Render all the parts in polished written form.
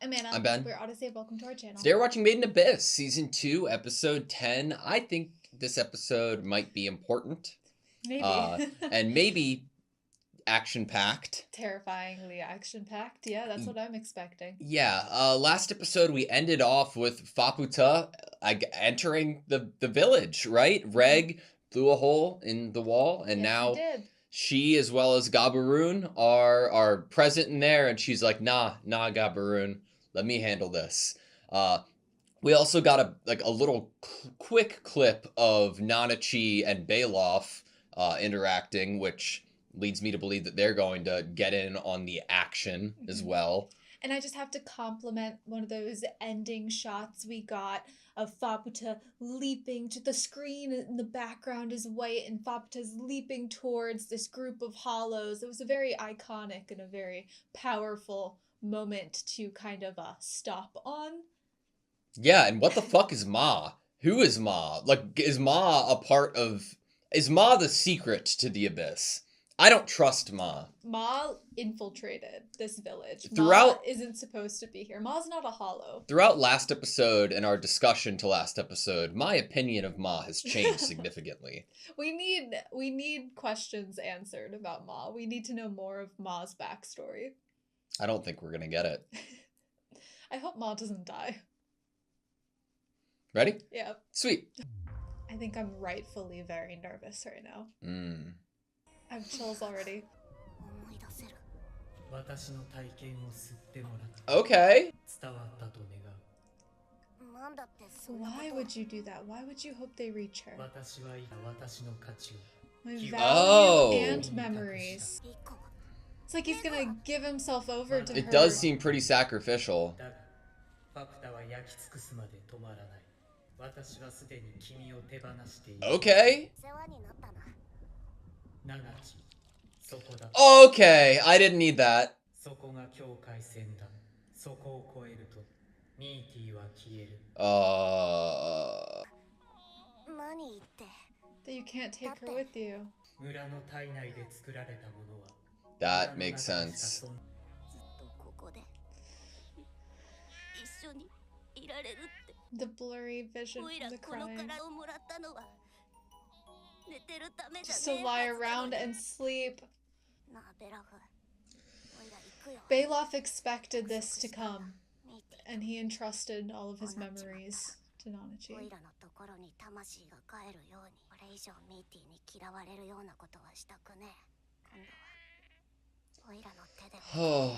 I'm Anna. I'm Ben. We're AutoSave. Welcome to our channel. Today we're watching Made in Abyss, Season 2, Episode 10. I think this episode might be important. Maybe. And maybe action-packed. Terrifyingly action-packed. Yeah, that's what I'm expecting. Yeah, last episode we ended off with Faputa entering the village, right? Reg threw a hole in the wall, and now she, as well as Gabaroon, are present in there, and she's like, nah, Gabaroon, let me handle this. We also got a little quick clip of Nanachi and Bailoff interacting, which leads me to believe that they're going to get in on the action as well. And I just have to compliment one of those ending shots we got of Faputa leaping to the screen in the background is white and Faputa's leaping towards this group of hollows. It was a very iconic and a very powerful moment to kind of stop on. Yeah, and what the fuck is Ma? Who is Ma? Like, is Ma the secret to the Abyss? I don't trust Ma. Ma infiltrated this village. Ma isn't supposed to be here. Ma's not a hollow. Throughout last episode and our discussion to last episode, my opinion of Ma has changed significantly. We need questions answered about Ma. We need to know more of Ma's backstory. I don't think we're gonna get it. I hope Ma doesn't die. Ready? Yeah. Sweet. I think I'm rightfully very nervous right now. I have chills already. Okay. Why would you do that? Why would you hope they reach her? My value and memories. It's like he's gonna give himself over to her. It does seem pretty sacrificial. Okay. Okay, I didn't need that. That you can't take her with you. That makes sense. The blurry vision from the crying. Just to lie around and sleep. Bailoff expected this to come, and he entrusted all of his memories to Nanachi. Oh,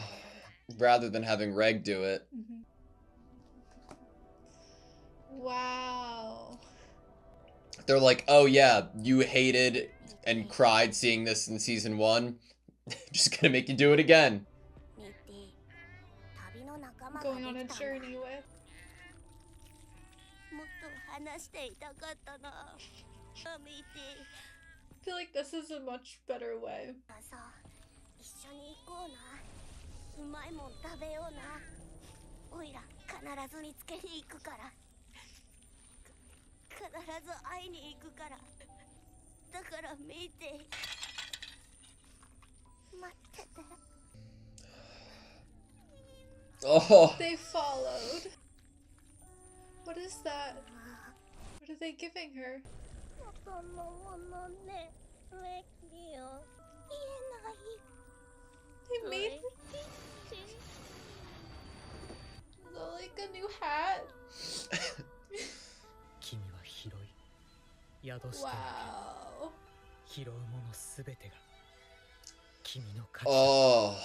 rather than having Reg do it. Wow. They're like, oh yeah, you hated and cried seeing this in season 1. Just gonna make you do it again. Going on a journey with. I feel like this is a much better way. Oh. They followed. What is that? What are they giving her? They made like a new hat. Wow. Oh.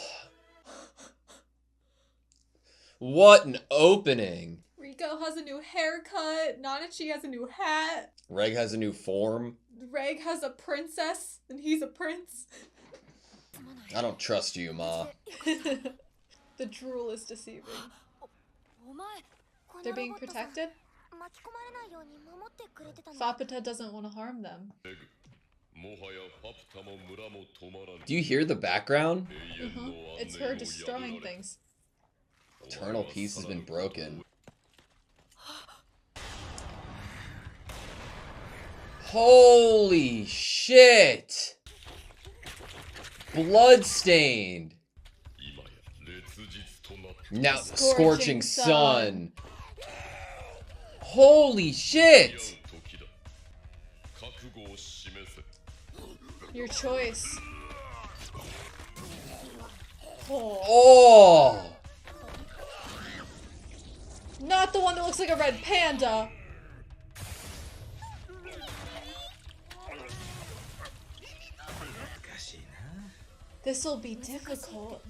What an opening. Rico has a new haircut. Nanachi has a new hat. Reg has a new form. Reg has a princess, and he's a prince. I don't trust you, Ma. The drool is deceiving. They're being protected? Faputa doesn't want to harm them. Do you hear the background? It's her destroying things. Eternal peace has been broken. Holy shit! Bloodstained. Now, scorching sun. Holy shit! Your choice. Oh! Not the one that looks like a red panda. This'll be difficult.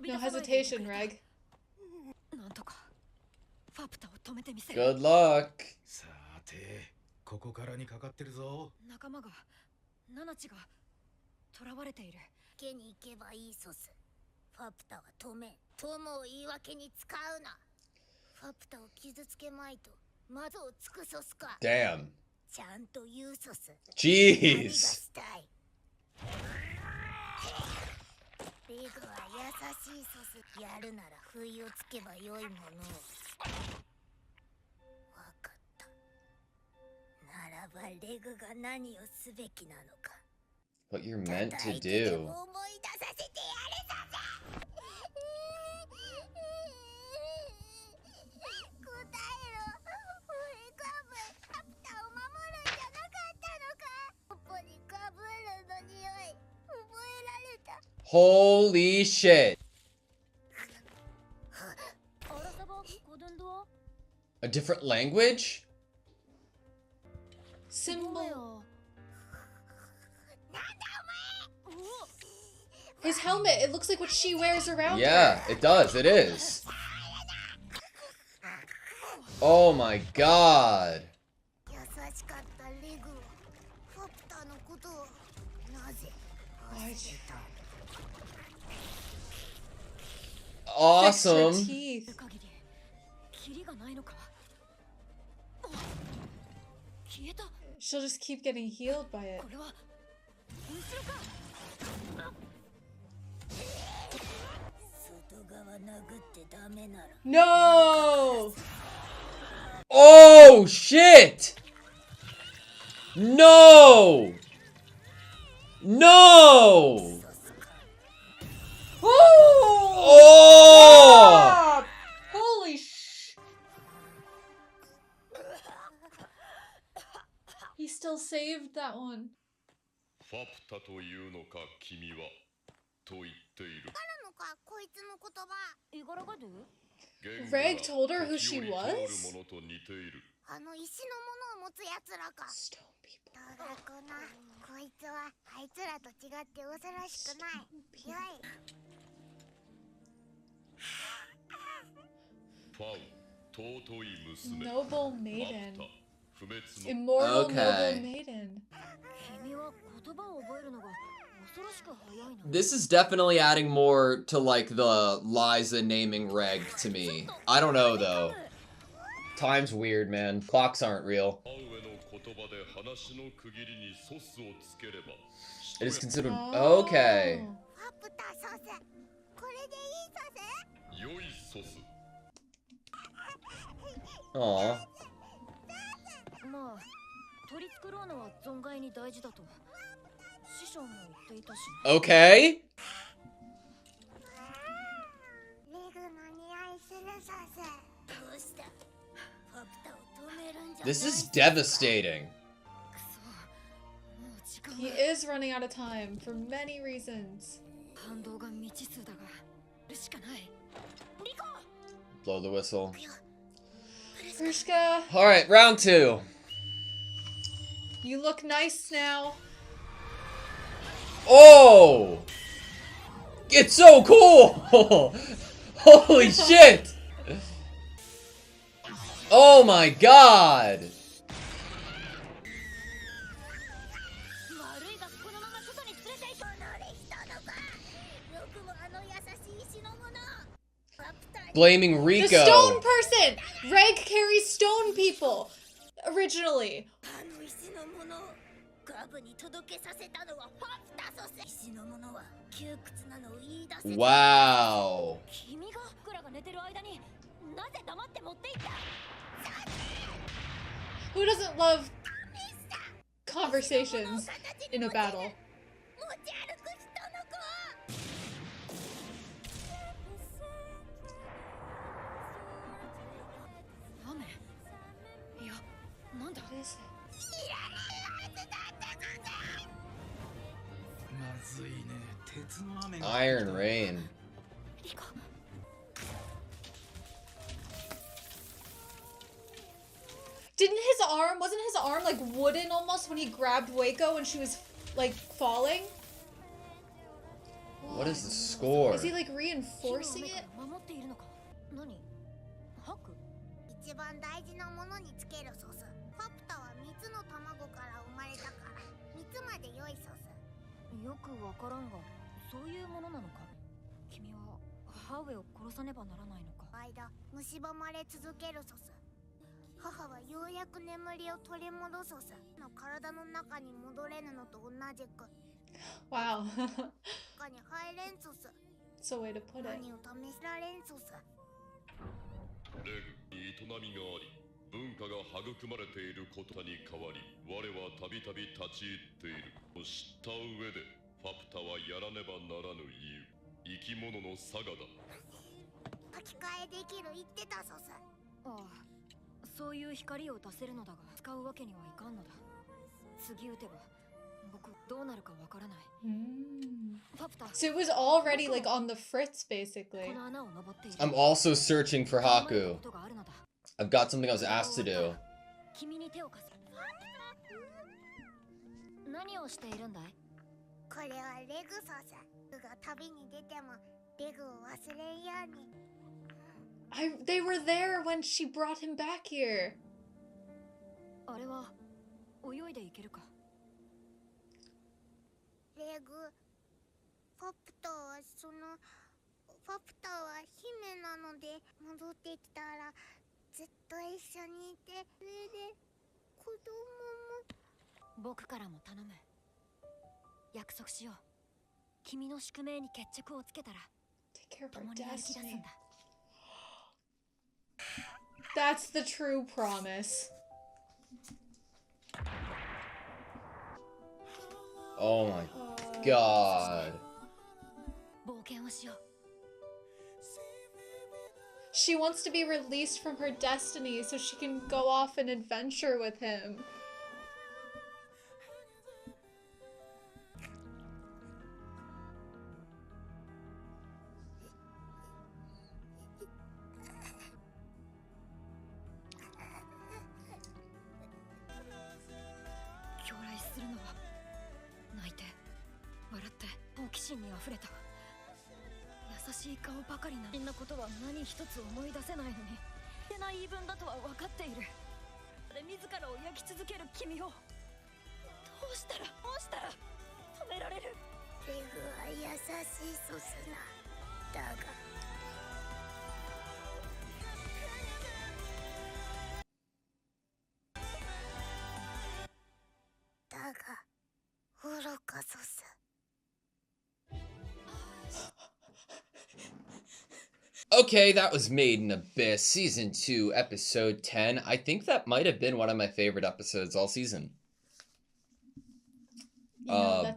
No hesitation, Reg. Good luck. ここからにかかってるぞ。仲間がナナチが囚われている。家に行けばいいソス。ファプタは止め、友を言い訳に使うな。ファプタを傷つけまいと、まずを尽くソスか。Damn. ちゃんと言うソス。Jeez. レグは優しいソス。やるなら不意をつけばよいものを。レグが何をすべきなのか。 What you're meant to do. Holy shit. A different language? Symbol. His helmet, it looks like what she wears around Yeah, her. it does. It is. Oh my god. Awesome. Fixed her teeth. She'll just keep getting healed by it. No! Oh shit! No! No! Oh! Holy sh! He still saved that one. Reg told her who she was? Stone people. Noble maiden. Immortal noble maiden. This is definitely adding more to like the Liza naming Reg to me. I don't know though. Time's weird, man. Clocks aren't real. It is considered okay. Aww. Okay. This is devastating. He is running out of time for many reasons. Blow the whistle. Frushka, Alright, round 2. you look nice now. Oh! It's so cool! Holy shit! Oh my god! Blaming Rico. The stone person! Reg carries stone people! Originally. Wow. Who doesn't love conversations in a battle. What is it? Iron Rain. Wasn't his arm like wooden almost when he grabbed Waco and she was like falling? What is the score? Is he like reinforcing it? 一番大事なものにつけるソース。ファプタは3つの卵から生まれたから3つまで良いソース。よくわからんが、そういうものなのか。君は母上を殺さねばならないのか。間、蝕まれ続けるソース。母はようやく眠りを取り戻すソース。の体の中に戻れぬのと同じく。Wow. 中に入れんソース。 That's a way to put it. 何を試せられんソース。レグに営みがあり、文化が育まれていることに変わり、我はたびたび立ち入っている。を知った上で、ファプタはやらねばならぬ理由。生き物のサガだ。書き換えできる言ってたソース。ああ、そういう光を出せるのだが、使うわけにはいかんのだ。次撃てば、僕どうなるかわからない。So it was already like on the fritz basically. I'm also searching for Haku. I've got something I was asked to do. 君に手を貸す。何をしているんだい？これはレグソース。僕が旅に出てもレグを忘れんように。They were there when she brought him back here. あれは泳いでいけるか？レグ、ファプタはファプタは姫なので戻ってきたらずっと一緒にいて、それで子供も。僕からも頼む。約束しよう。君の宿命に決着をつけたら共に歩き出すんだ。That's the true promise. Oh my god. She wants to be released from her destiny so she can go off and adventure with him. Okay, that was Made in Abyss, Season 2, Episode 10. I think that might have been one of my favorite episodes all season. You know,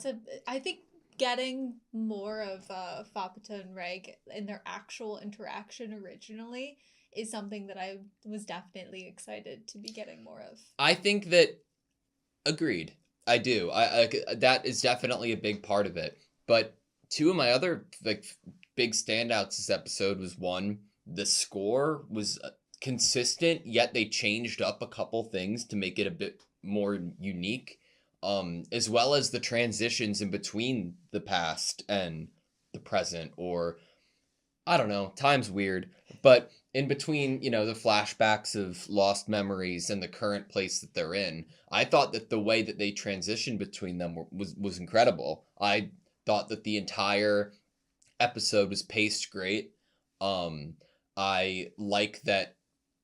I think getting more of Faputa and Reg in their actual interaction originally is something that I was definitely excited to be getting more of. I think that, agreed, I do. I that is definitely a big part of it. But two of my other big standouts this episode was one, the score was consistent, yet they changed up a couple things to make it a bit more unique, as well as the transitions in between the past and the present, or I don't know, time's weird, but in between, you know, the flashbacks of lost memories and the current place that they're in, I thought that the way that they transitioned between them was incredible. I thought that the entire episode was paced great. I like that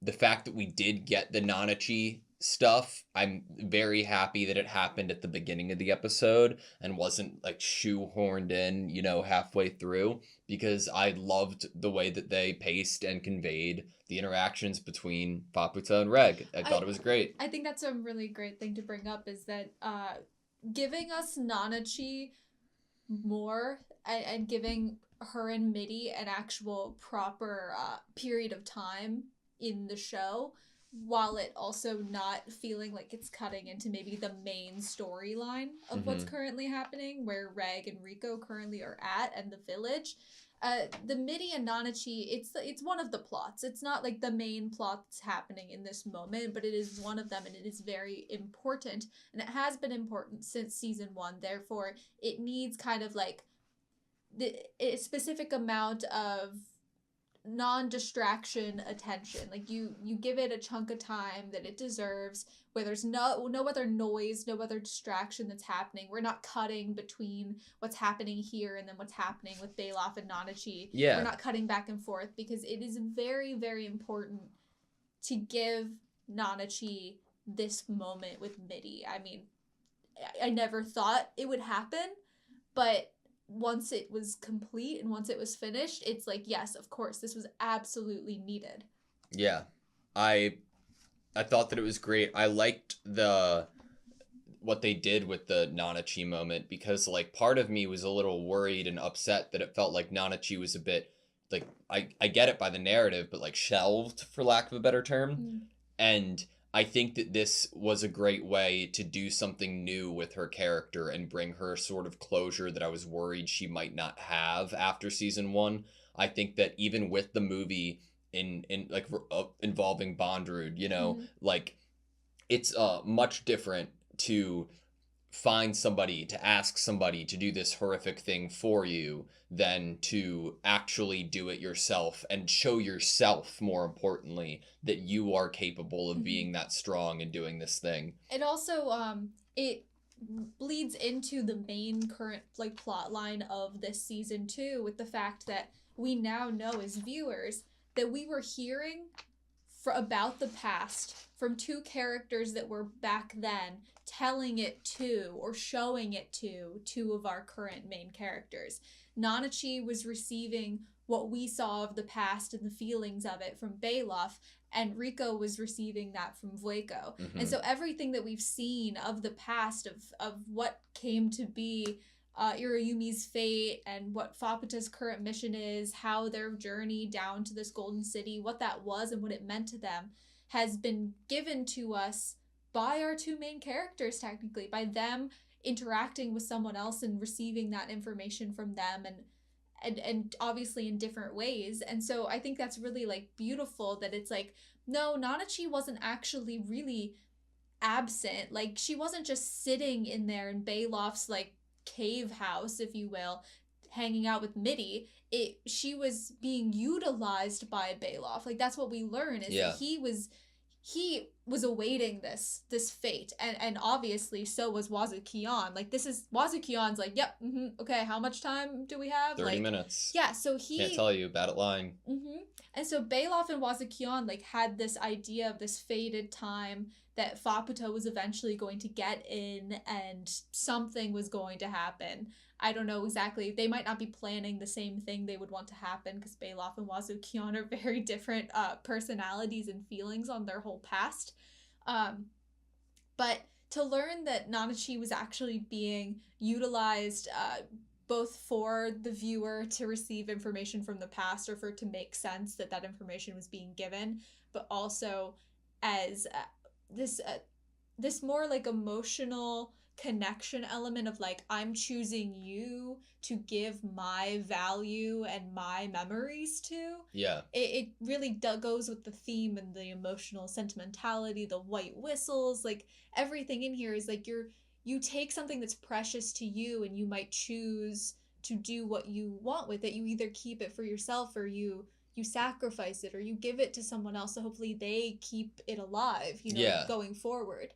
the fact that we did get the Nanachi stuff, I'm very happy that it happened at the beginning of the episode and wasn't like shoehorned in, halfway through, because I loved the way that they paced and conveyed the interactions between Faputa and Reg. I thought it was great. I think that's a really great thing to bring up, is that giving us Nanachi more and giving her and Mitty an actual proper period of time in the show, while it also not feeling like it's cutting into maybe the main storyline of what's currently happening, where Reg and Rico currently are at, and the village. The Mitty and Nanachi, it's one of the plots. It's not like the main plot that's happening in this moment, but it is one of them, and it is very important, and it has been important since season 1. Therefore, it needs kind of like a specific amount of non-distraction attention. Like you give it a chunk of time that it deserves, where there's no other noise, no other distraction that's happening. We're not cutting between what's happening here and then what's happening with Bailoff and Nanachi. Yeah. We're not cutting back and forth, because it is very, very important to give Nanachi this moment with Mitty. I mean, I never thought it would happen, but once it was complete and once it was finished, it's like, yes, of course, this was absolutely needed. Yeah. I thought that it was great. I liked what they did with the Nanachi moment, because like part of me was a little worried and upset that it felt like Nanachi was a bit like, I get it by the narrative, but like shelved, for lack of a better term. And I think that this was a great way to do something new with her character and bring her sort of closure that I was worried she might not have after season 1. I think that even with the movie in like involving Bondrewd, like it's much different to find somebody, to ask somebody to do this horrific thing for you, than to actually do it yourself and show yourself, more importantly, that you are capable of being that strong and doing this thing. It also it bleeds into the main current like plot line of this season too, with the fact that we now know as viewers that we were hearing about the past from 2 characters that were back then telling it to, or showing it to, 2 of our current main characters. Nanachi was receiving what we saw of the past and the feelings of it from Bailoff, and Rico was receiving that from Vueko. And so everything that we've seen of the past, of what came to be Irayumi's fate, and what Faputa's current mission is, how their journey down to this golden city, what that was and what it meant to them, has been given to us by our 2 main characters, technically, by them interacting with someone else and receiving that information from them, and obviously in different ways. And so I think that's really like beautiful, that it's like, no, Nanachi wasn't actually really absent. Like, she wasn't just sitting in there in Bailoff's like cave house, if you will, hanging out with Mitty. She was being utilized by Bailoff. Like, that's what we learn, is that he was awaiting this fate, and obviously so was Wazukion. Like, this is Wazukion's like, yep, okay, how much time do we have? 30 minutes. Yeah, so he can't tell you, bad at lying. And so Bailoff and Wazukion like had this idea of this fated time that Faputa was eventually going to get in, and something was going to happen. I don't know exactly. They might not be planning the same thing they would want to happen, because Bailoff and Wazukion are very different personalities and feelings on their whole past. But to learn that Nanachi was actually being utilized both for the viewer to receive information from the past, or for it to make sense that that information was being given, but also as this more like emotional connection element of like, I'm choosing you to give my value and my memories to. Yeah. It really goes with the theme and the emotional sentimentality, the white whistles, like everything in here is like you take something that's precious to you, and you might choose to do what you want with it. You either keep it for yourself, or you sacrifice it, or you give it to someone else, so hopefully they keep it alive, going forward.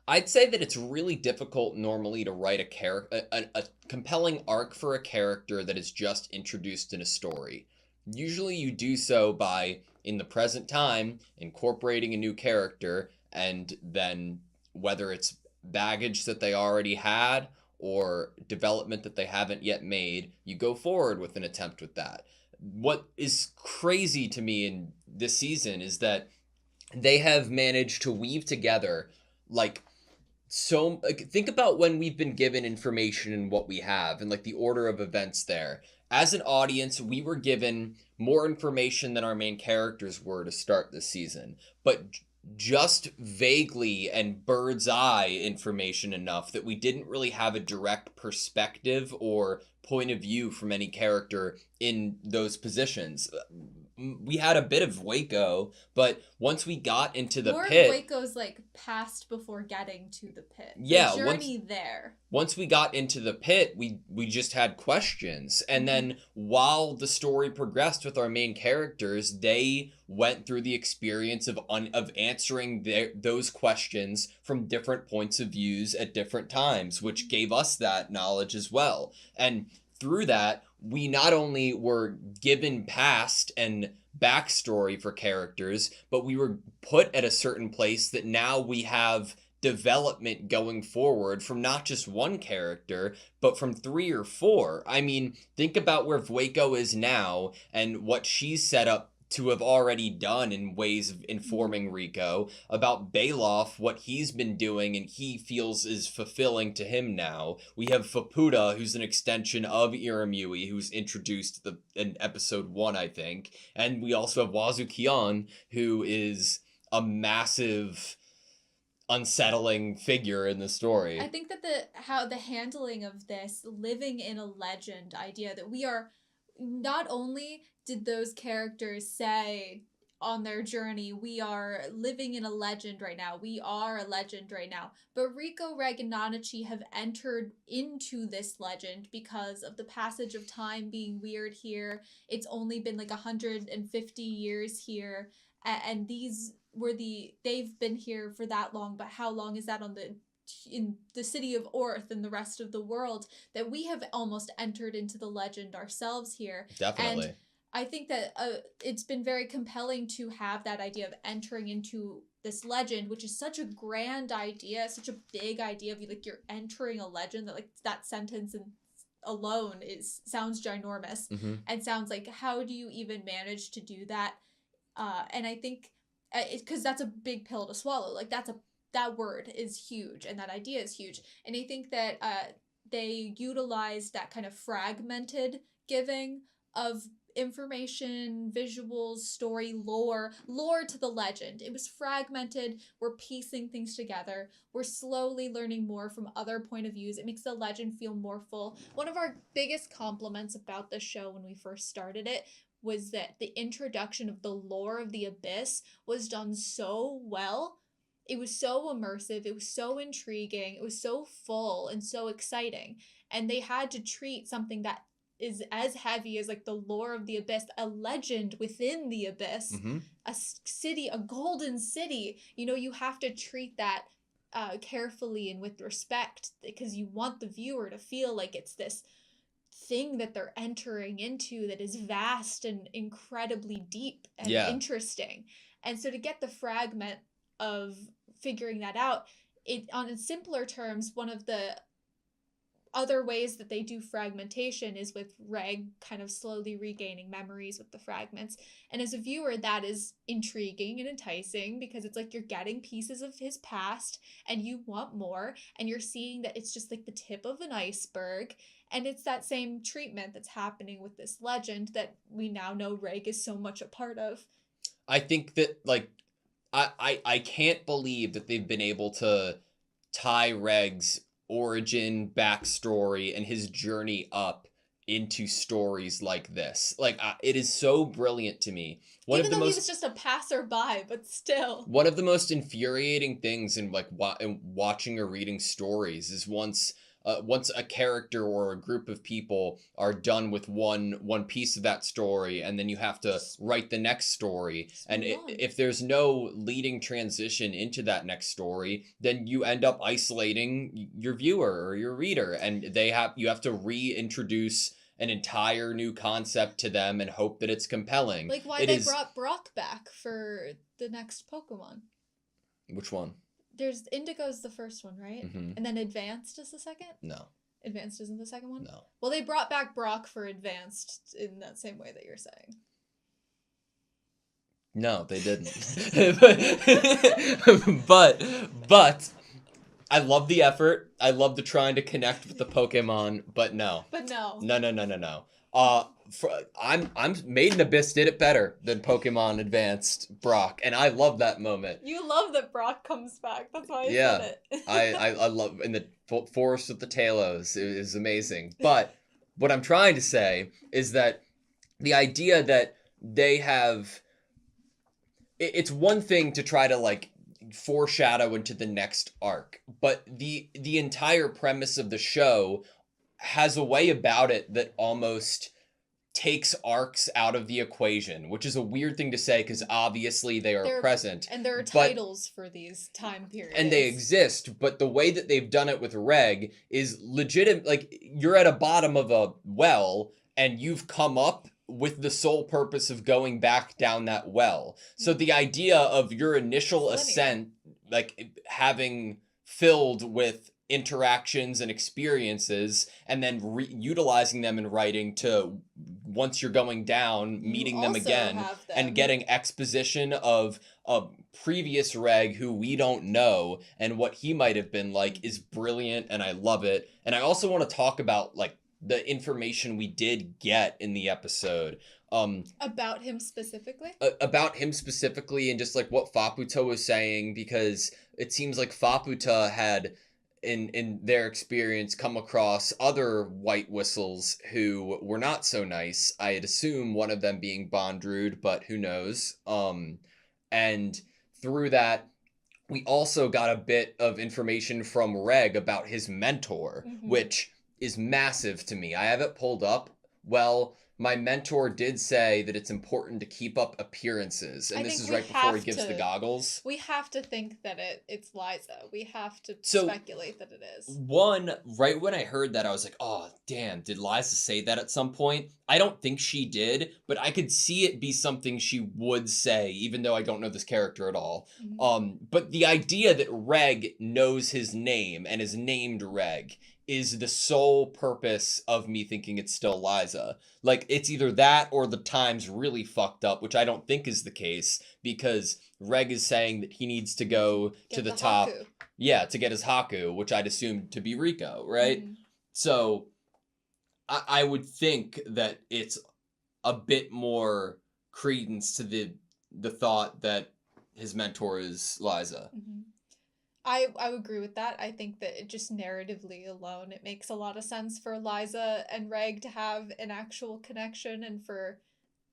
I'd say that it's really difficult normally to write a compelling arc for a character that is just introduced in a story. Usually you do so by, in the present time, incorporating a new character and then whether it's baggage that they already had or development that they haven't yet made, you go forward with an attempt with that. What is crazy to me in this season is that they have managed to weave together, like, so like, think about when we've been given information and what we have and like the order of events there. As an audience, we were given more information than our main characters were to start this season, but just vaguely and bird's eye information enough that we didn't really have a direct perspective or point of view from any character in those positions. We had a bit of Waco, but once we got into the More pit, Waco's like past before getting to the pit. Yeah, the journey there. Once we got into the pit, we just had questions, and then while the story progressed with our main characters, they went through the experience of answering those questions from different points of views at different times, which gave us that knowledge as well. And through that, we not only were given past and backstory for characters, but we were put at a certain place that now we have development going forward from not just one character, but from 3 or 4. I mean, think about where Vueko is now and what she's set up to have already done in ways of informing Rico about Bailoff, what he's been doing and he feels is fulfilling to him now. We have Faputa, who's an extension of Iramui, who's introduced in episode 1, I think. And we also have Wazukion, who is a massive unsettling figure in the story. I think that the handling of this living in a legend idea, that we are not only did those characters say on their journey, we are living in a legend right now, we are a legend right now, but Rico, Reg, and Nanachi have entered into this legend because of the passage of time being weird here. It's only been like 150 years here, and they've been here for that long, but how long is that in the city of Orth and the rest of the world, that we have almost entered into the legend ourselves here. Definitely. And I think that it's been very compelling to have that idea of entering into this legend, which is such a grand idea, such a big idea of like you're entering a legend, that like that sentence alone sounds ginormous and sounds like, how do you even manage to do that? And I think because that's a big pill to swallow. Like that word is huge and that idea is huge. And I think that they utilized that kind of fragmented giving of information, visuals, story, lore to the legend. It was fragmented. We're piecing things together. We're slowly learning more from other point of views. It makes the legend feel more full. One of our biggest compliments about the show when we first started it was that the introduction of the lore of the Abyss was done so well. It was so immersive, it was so intriguing, it was so full and so exciting. And they had to treat something that is as heavy as like the lore of the Abyss, a legend within the Abyss, a city, a golden city. You know, you have to treat that carefully and with respect, because you want the viewer to feel like it's this thing that they're entering into that is vast and incredibly deep and interesting. And so to get the fragment of figuring that out, it on simpler terms, one of the other ways that they do fragmentation is with Reg kind of slowly regaining memories with the fragments. And as a viewer, that is intriguing and enticing, because it's like you're getting pieces of his past and you want more, and you're seeing that it's just like the tip of an iceberg. And it's that same treatment that's happening with this legend that we now know Reg is so much a part of. I think that, like, I can't believe that they've been able to tie Reg's origin, backstory, and his journey up into stories like this. Like, it is so brilliant to me. Even though he was just a passerby, but still. One of the most infuriating things in like watching or reading stories is once a character or a group of people are done with one piece of that story, and then you have to write the next story, and if there's no leading transition into that next story, then you end up isolating your viewer or your reader, and you have to reintroduce an entire new concept to them and hope that it's compelling. Like why they brought Brock back for the next Pokemon. Which one? There's Indigo's the first one, right? Mm-hmm. And then Advanced is the second? No. Advanced isn't the second one? No. Well, they brought back Brock for Advanced in that same way that you're saying. No, they didn't. but I love the effort. I love the trying to connect with the Pokemon, but no. But no. No. I'm Maiden Abyss did it better than Pokemon Advanced Brock, and I love that moment. You love that Brock comes back. That's why I said it. I love in the forest with the Talos. It is amazing. But what I'm trying to say is that the idea that they have, it's one thing to try to like foreshadow into the next arc, but the entire premise of the show has a way about it that almost takes arcs out of the equation, which is a weird thing to say because obviously they're present. And there are titles for these time periods. And they exist, but the way that they've done it with Reg is legitimate. Like, you're at a bottom of a well and you've come up with the sole purpose of going back down that well. So the idea of your initial ascent, like having filled with interactions and experiences and then utilizing them in writing to, once you're going down, meeting them again and getting exposition of a previous Reg who we don't know and what he might have been like is brilliant, and I love it. And I also want to talk about like the information we did get in the episode. About him specifically? About him specifically, and just like what Faputa was saying, because it seems like Faputa had in their experience come across other white whistles who were not so nice. I'd assume one of them being Bondrewd, but who knows. And through that, we also got a bit of information from Reg about his mentor, which is massive to me. I have it pulled up. Well, my mentor did say that it's important to keep up appearances. And this is right before he gives the goggles. We have to think that it's Liza. We have to speculate that it is. One, right when I heard that, I was like, oh, damn, did Liza say that at some point? I don't think she did, but I could see it be something she would say, even though I don't know this character at all. But the idea that Reg knows his name and is named Reg is the sole purpose of me thinking it's still Liza. Like, it's either that or the time's really fucked up, which I don't think is the case, because Reg is saying that he needs to go to the top. Haku. Yeah, to get his Haku, which I'd assume to be Rico, right? So I would think that it's a bit more credence to the thought that his mentor is Liza. I would agree with that. I think that it just narratively alone, it makes a lot of sense for Liza and Reg to have an actual connection and for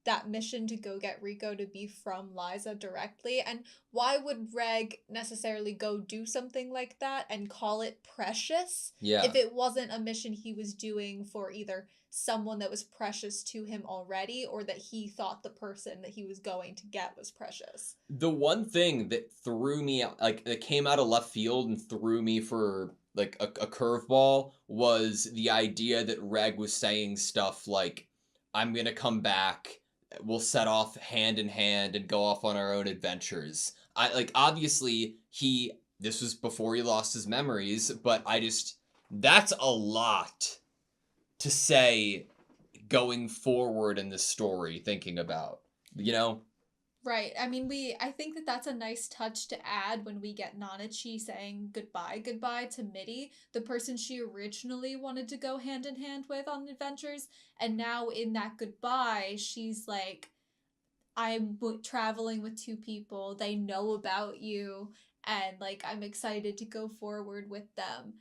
that mission to go get Rico to be from Liza directly. And why would Reg necessarily go do something like that and call it precious if it wasn't a mission he was doing for either someone that was precious to him already or that he thought the person that he was going to get was precious? The one thing that threw me, like, that came out of left field and threw me for like a curveball was the idea that Reg was saying stuff like, I'm gonna come back, we'll set off hand in hand and go off on our own adventures. Obviously this was before he lost his memories, but that's a lot to say going forward in this story, thinking about, you know? Right. I mean, I think that that's a nice touch to add when we get Nanachi saying goodbye to Mitty, the person she originally wanted to go hand in hand with on adventures. And now in that goodbye, she's like, I'm traveling with two people. They know about you. And like, I'm excited to go forward with them.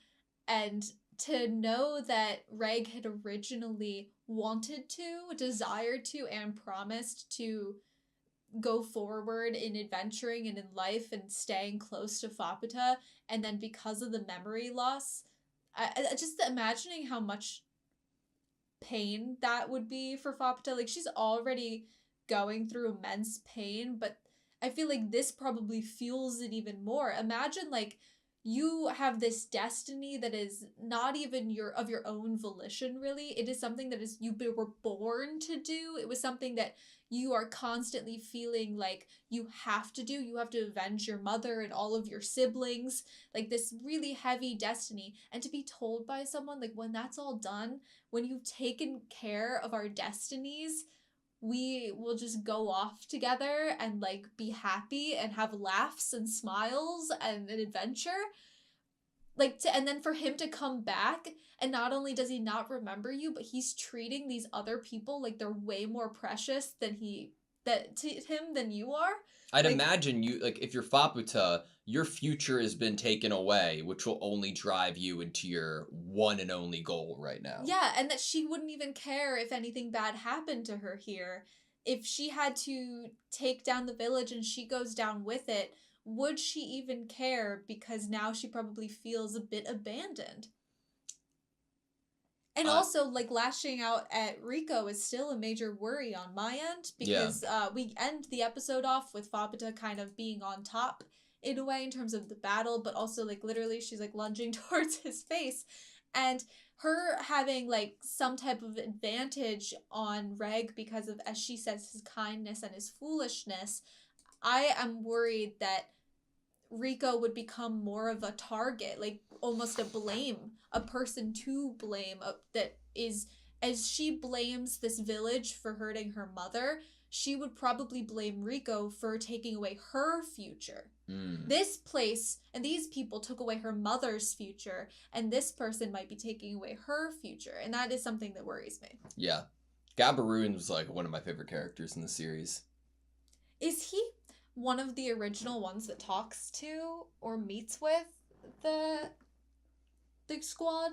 And to know that Reg had originally wanted to, desired to, and promised to go forward in adventuring and in life and staying close to Faputa, and then because of the memory loss, I just imagining how much pain that would be for Faputa. Like, she's already going through immense pain, but I feel like this probably fuels it even more. Imagine, like, you have this destiny that is not even your own volition, really. It is something that is you were born to do. It was something that you are constantly feeling like you have to do. You have to avenge your mother and all of your siblings, like this really heavy destiny. And to be told by someone, like, when that's all done, when you've taken care of our destinies, we will just go off together and like be happy and have laughs and smiles and an adventure. And then for him to come back, and not only does he not remember you, but he's treating these other people like they're way more precious to him than you are. I'd imagine you, like, if you're Faputa, your future has been taken away, which will only drive you into your one and only goal right now. Yeah, and that she wouldn't even care if anything bad happened to her here. If she had to take down the village and she goes down with it, would she even care? Because now she probably feels a bit abandoned. And also, like, lashing out at Rico is still a major worry on my end, because we end the episode off with Faputa kind of being on top in a way in terms of the battle, but also, like, literally she's, like, lunging towards his face. And her having, like, some type of advantage on Reg because of, as she says, his kindness and his foolishness, I am worried that Rico would become more of a target, like almost a person to blame, that is, as she blames this village for hurting her mother, she would probably blame Rico for taking away her future. This place and these people took away her mother's future, and this person might be taking away her future, and that is something that worries me. Yeah. Gabaroon was like one of my favorite characters in the series. Is he one of the original ones that talks to or meets with the squad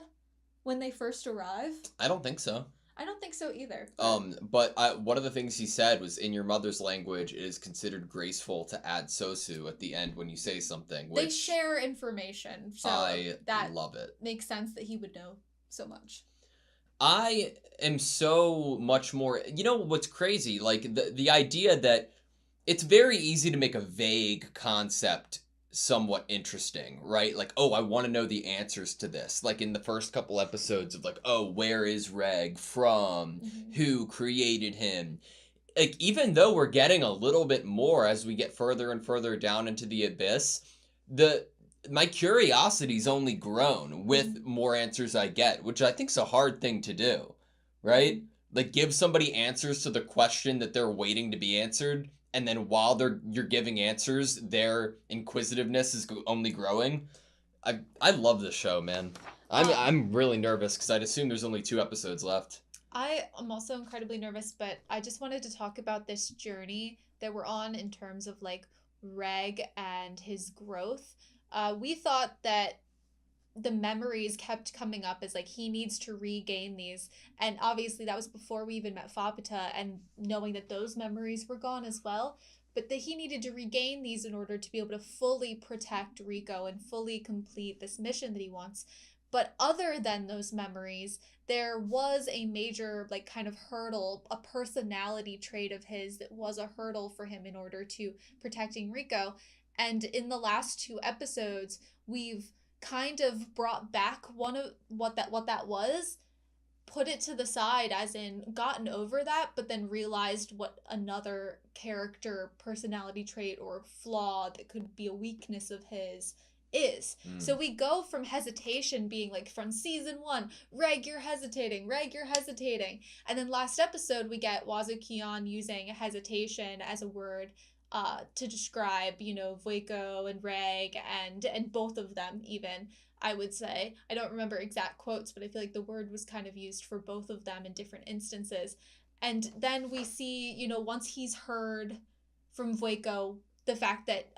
when they first arrive? I don't think so. I don't think so either. But one of the things he said was, in your mother's language, it is considered graceful to add sosu at the end when you say something. Which they share information, so I that love it. Makes sense that he would know so much. I am so much more. You know what's crazy? Like the idea that it's very easy to make a vague concept somewhat interesting, right? Like, oh, I want to know the answers to this. Like in the first couple episodes of like, oh, where is Reg from? Mm-hmm. Who created him? Like, even though we're getting a little bit more as we get further and further down into the abyss, my curiosity's only grown with more answers I get, which I think is a hard thing to do, right? Like, give somebody answers to the question that they're waiting to be answered, and then while you're giving answers, their inquisitiveness is only growing. I love this show, man. I'm really nervous because I'd assume there's only 2 episodes left. I am also incredibly nervous, but I just wanted to talk about this journey that we're on in terms of like Reg and his growth. We thought that the memories kept coming up as like he needs to regain these, and obviously that was before we even met Faputa and knowing that those memories were gone as well, but that he needed to regain these in order to be able to fully protect Rico and fully complete this mission that he wants. But other than those memories, there was a major like kind of hurdle, a personality trait of his that was a hurdle for him in order to protecting Rico. And in the last 2 episodes, we've kind of brought back one of what that was, put it to the side, as in gotten over that, but then realized what another character personality trait or flaw that could be a weakness of his is. So we go from hesitation being like from season 1, Reg, you're hesitating, and then last episode we get Wazukion using hesitation as a word to describe, you know, Voiko and Reg and both of them even, I would say. I don't remember exact quotes, but I feel like the word was kind of used for both of them in different instances. And then we see, you know, once he's heard from Voiko the fact that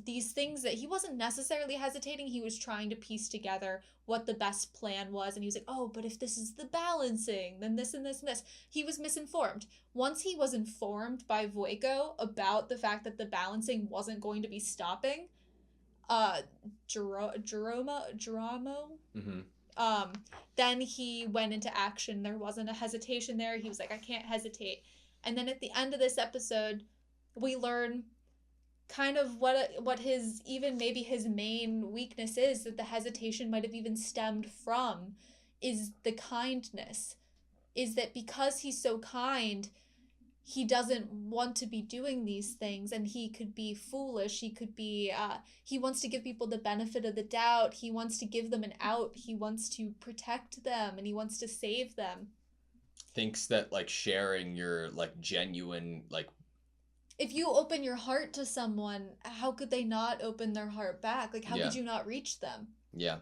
these things that he wasn't necessarily hesitating, he was trying to piece together what the best plan was, and he was like, oh, but if this is the balancing, then this and this and this. He was misinformed. Once he was informed by Voiko about the fact that the balancing wasn't going to be stopping Geronimo, then he went into action. There wasn't a hesitation there. He was like, I can't hesitate. And then at the end of this episode, we learn kind of what his, even maybe his main weakness is, that the hesitation might have even stemmed from, is the kindness. Is that because he's so kind, he doesn't want to be doing these things, and he could be foolish. He could be he wants to give people the benefit of the doubt. He wants to give them an out. He wants to protect them, and he wants to save them. Thinks that like sharing your like genuine like, if you open your heart to someone, how could they not open their heart back? Like, how could you not reach them? Yeah.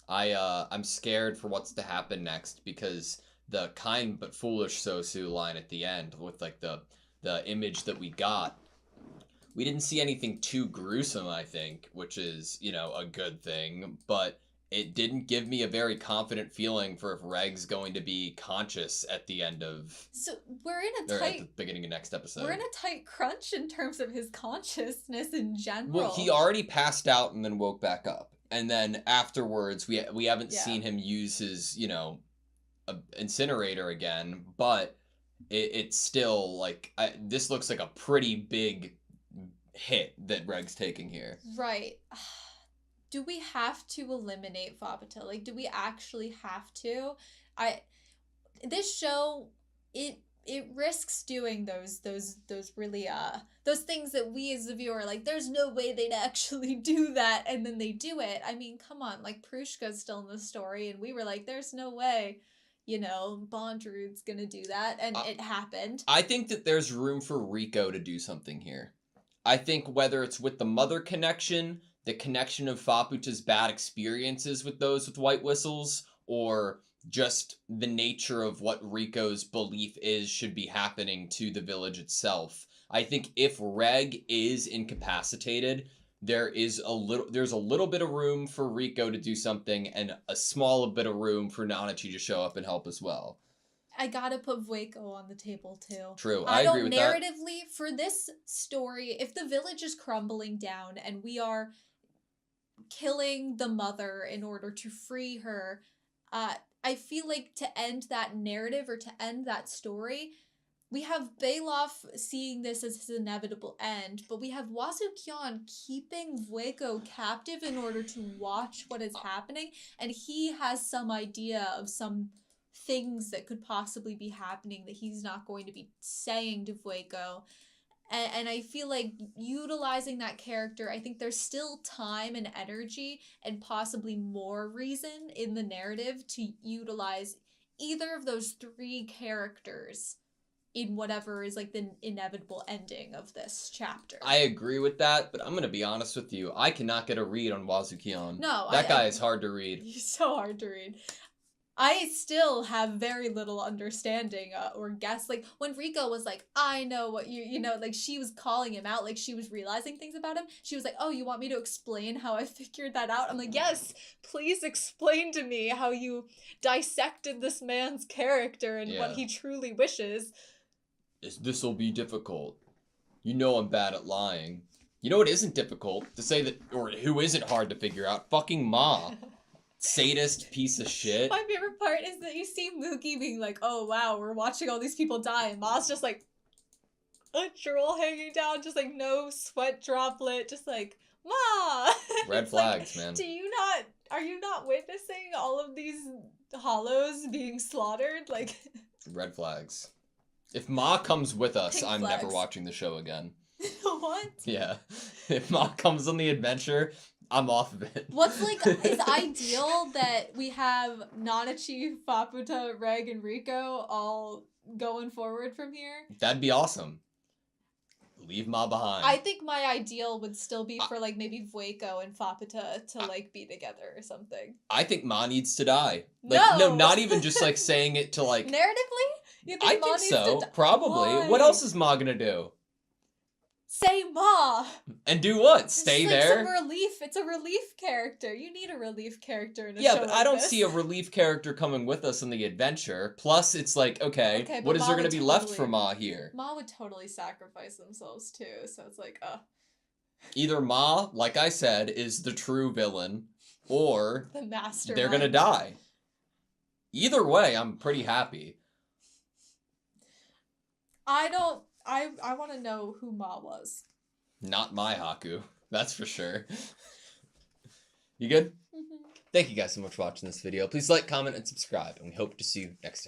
I'm scared for what's to happen next, because the kind but foolish Sosu line at the end with like the image that we got, we didn't see anything too gruesome, I think, which is, you know, a good thing, but it didn't give me a very confident feeling for if Reg's going to be conscious at the end of... So we're in a tight... at the beginning of next episode. We're in a tight crunch in terms of his consciousness in general. Well, he already passed out and then woke back up. And then afterwards, we haven't seen him use his, you know, incinerator again, but it's still, like, this looks like a pretty big hit that Reg's taking here. Right. Do we have to eliminate Fabuta? Like, do we actually have to? This show, it risks doing those really those things that we as the viewer are like, there's no way they'd actually do that, and then they do it. I mean, come on, like, Prushka's still in the story, and we were like, there's no way, you know, Bondrewd's gonna do that, and it happened. I think that there's room for Rico to do something here. I think whether it's with the mother connection, the connection of Faputa's bad experiences with those with white whistles, or just the nature of what Rico's belief is should be happening to the village itself. I think if Reg is incapacitated, there's a little bit of room for Rico to do something, and a small bit of room for Nanachi to show up and help as well. I gotta put Vueko on the table too. True, I agree with that. Narratively, for this story, if the village is crumbling down and we are killing the mother in order to free her, I feel like to end that narrative or to end that story, we have Bailoff seeing this as his inevitable end, but we have Wazukyan keeping Vueko captive in order to watch what is happening, and he has some idea of some things that could possibly be happening that he's not going to be saying to Vueko. And I feel like utilizing that character, I think there's still time and energy and possibly more reason in the narrative to utilize either of those three characters in whatever is like the inevitable ending of this chapter. I agree with that, but I'm going to be honest with you. I cannot get a read on Wazukyan. No. That guy is hard to read. He's so hard to read. I still have very little understanding or guess. Like, when Rico was like, I know what you know, like, she was calling him out, like, she was realizing things about him. She was like, oh, you want me to explain how I figured that out? I'm like, yes, please explain to me how you dissected this man's character and what he truly wishes. This'll be difficult. You know I'm bad at lying. You know it isn't difficult to say that, or who isn't hard to figure out? Fucking Ma. Sadist piece of shit. My favorite part is that you see Mookie being like, oh wow, we're watching all these people die, and Ma's just like a drool hanging down, just like no sweat droplet, just like, Ma! Red flags, like, man. Are you not witnessing all of these hollows being slaughtered? Like, red flags. If Ma comes with us, Pink I'm flags. never watching the show again. What? Yeah. If Ma comes on the adventure, I'm off of it. What's like is ideal that we have Nanachi, Faputa, Reg, and Rico all going forward from here? That'd be awesome. Leave Ma behind. I think my ideal would still be for like maybe Vueko and Faputa to like be together or something. I think Ma needs to die. Like, no, not even just like saying it to like narratively? You think I Ma think needs so. to Probably. Why? What else is Ma gonna do? Say Ma. And do what? Stay there? It's some relief. It's a relief character. You need a relief character in a show Yeah, but like I don't this. see a relief character coming with us on the adventure. Plus, it's like, okay what is Ma there gonna would be left for Ma here? Ma would totally sacrifice themselves too, so it's like, Either Ma, like I said, is the true villain, or the mastermind. they're gonna die. Either way, I'm pretty happy. I want to know who Ma was. Not my Haku. That's for sure. You good? Mhm. Thank you guys so much for watching this video. Please like, comment, and subscribe, and we hope to see you next time.